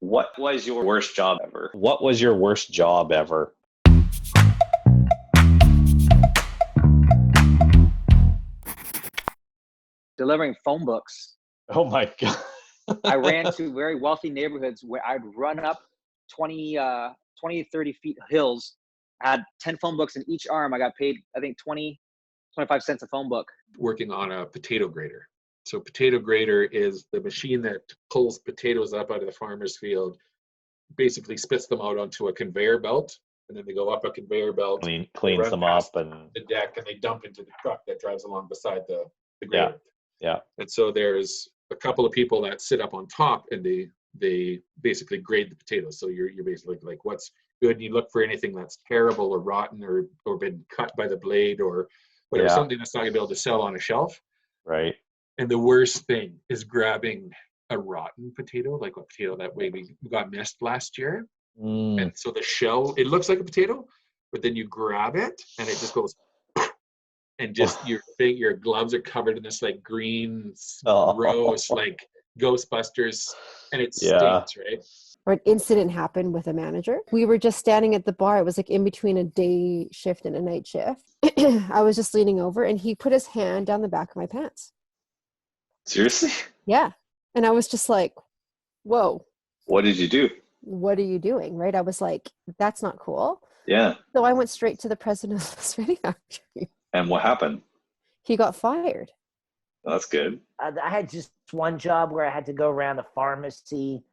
What was your worst job ever? What was your worst job ever? Delivering phone books. Oh my God. I ran to very wealthy neighborhoods where I'd run up 20 to 30 feet hills. I had 10 phone books in each arm. I got paid, I think 25 cents a phone book. Working on a potato grater. So potato grater is the machine that pulls potatoes up out of the farmer's field, basically spits them out onto a conveyor belt, and then they go up a conveyor belt, cleans them up and the deck, and they dump into the truck that drives along beside the grater. Yeah. And so there's a couple of people that sit up on top, and they basically grade the potatoes. So you're basically like, what's good? And you look for anything that's terrible or rotten or been cut by the blade or whatever, something that's not gonna be able to sell on a shelf. Right. And the worst thing is grabbing a rotten potato, like a potato that we got missed last year. And so the shell, it looks like a potato, but then you grab it and it just goes, and just your gloves are covered in this like green, gross, like Ghostbusters, and it stinks, right? Or an incident happened with a manager. We were just standing at the bar. It was like in between a day shift and a night shift. I was just leaning over and he put his hand down the back of my pants. Seriously? Yeah. And I was just like, whoa. What did you do? What are you doing? Right? I was like, that's not cool. Yeah. So I went straight to the president of this manufacturing. And what happened? He got fired. Well, that's good. I had just one job where I had to go around a pharmacy.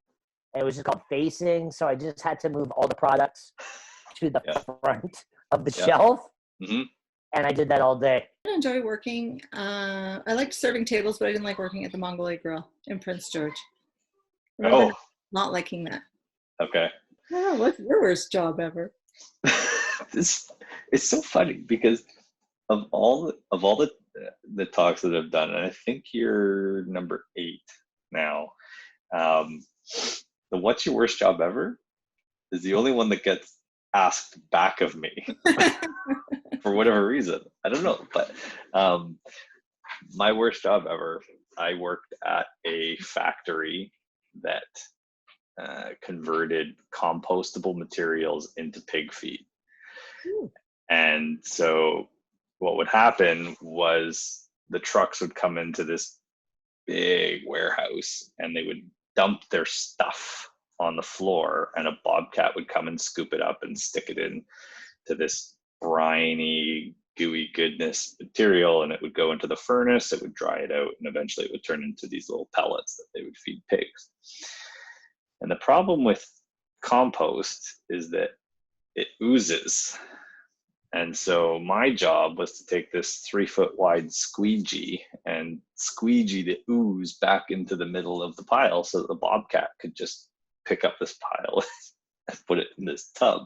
And it was just called facing. So I just had to move all the products to the front of the shelf. Mm-hmm. And I did that all day. I enjoy working. I liked serving tables, but I didn't like working at the Mongolian Grill in Prince George. Remember not liking that. Okay. Oh, what's your worst job ever? It's so funny because of all the talks that I've done, and I think you're number 8 now. The what's your worst job ever is the only one that gets asked back of me for whatever reason. I don't know, but my worst job ever, I worked at a factory that converted compostable materials into pig feed. And so what would happen was the trucks would come into this big warehouse and they would dump their stuff on the floor, and a bobcat would come and scoop it up and stick it in to this briny, gooey goodness material, and it would go into the furnace, it would dry it out, and eventually it would turn into these little pellets that they would feed pigs. And the problem with compost is that it oozes. And so my job was to take this 3-foot wide squeegee and squeegee the ooze back into the middle of the pile so that the bobcat could just pick up this pile and put it in this tub.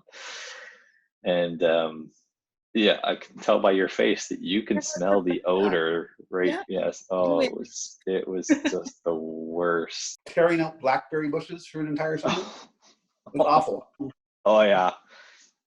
And I can tell by your face that you can smell the odor, right? Yeah. Yes. Oh, it was just the worst. Carrying out blackberry bushes for an entire summer. It was awful. Oh yeah.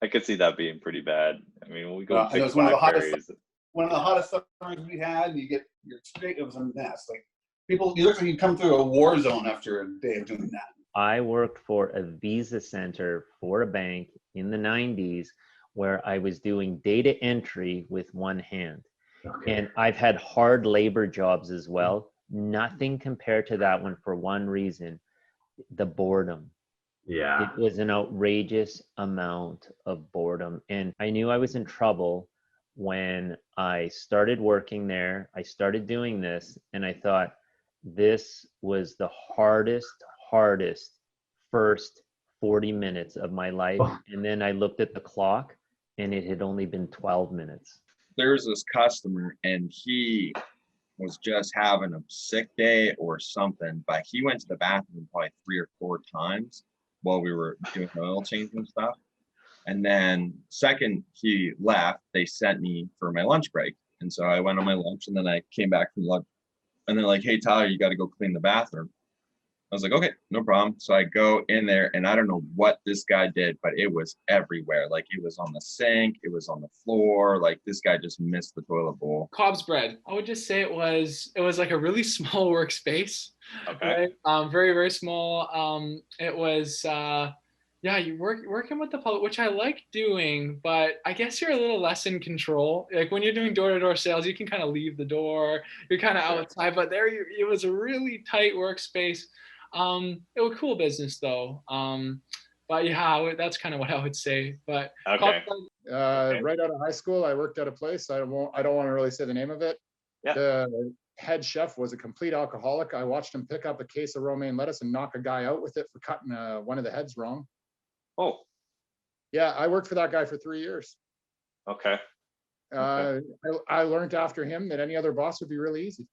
I could see that being pretty bad. I mean, when we go pick it was blackberries. One of the hottest summers we had, it was a mess. Like people, you look like you come through a war zone after a day of doing that. I worked for a visa center for a bank in the 90s where I was doing data entry with one hand. Okay. And I've had hard labor jobs as well. Nothing compared to that one for one reason, the boredom. Yeah. It was an outrageous amount of boredom. And I knew I was in trouble when I started working there. I started doing this and I thought this was the hardest first 40 minutes of my life. And then I looked at the clock and it had only been 12 minutes. There's this customer and he was just having a sick day or something, but he went to the bathroom probably 3 or 4 times while we were doing oil change and stuff. And then second he left, they sent me for my lunch break. And so I went on my lunch and then I came back from lunch and they're like, hey, Tyler, you got to go clean the bathroom. I was like, okay, no problem. So I go in there and I don't know what this guy did, but it was everywhere. Like it was on the sink, it was on the floor. Like this guy just missed the toilet bowl. Cobb's bread. I would just say it was like a really small workspace. Okay. Right? Very, very small. It was yeah, you working with the public, which I like doing, but I guess you're a little less in control. Like when you're doing door-to-door sales, you can kind of leave the door, you're kind of outside, but there it was a really tight workspace. It was cool business though. But yeah, that's kind of what I would say. But Okay. Right out of high school, I worked at a place. I don't want to really say the name of it. Yeah. The head chef was a complete alcoholic. I watched him pick up a case of romaine lettuce and knock a guy out with it for cutting one of the heads wrong. Oh. Yeah, I worked for that guy for 3 years. Okay. I learned after him that any other boss would be really easy.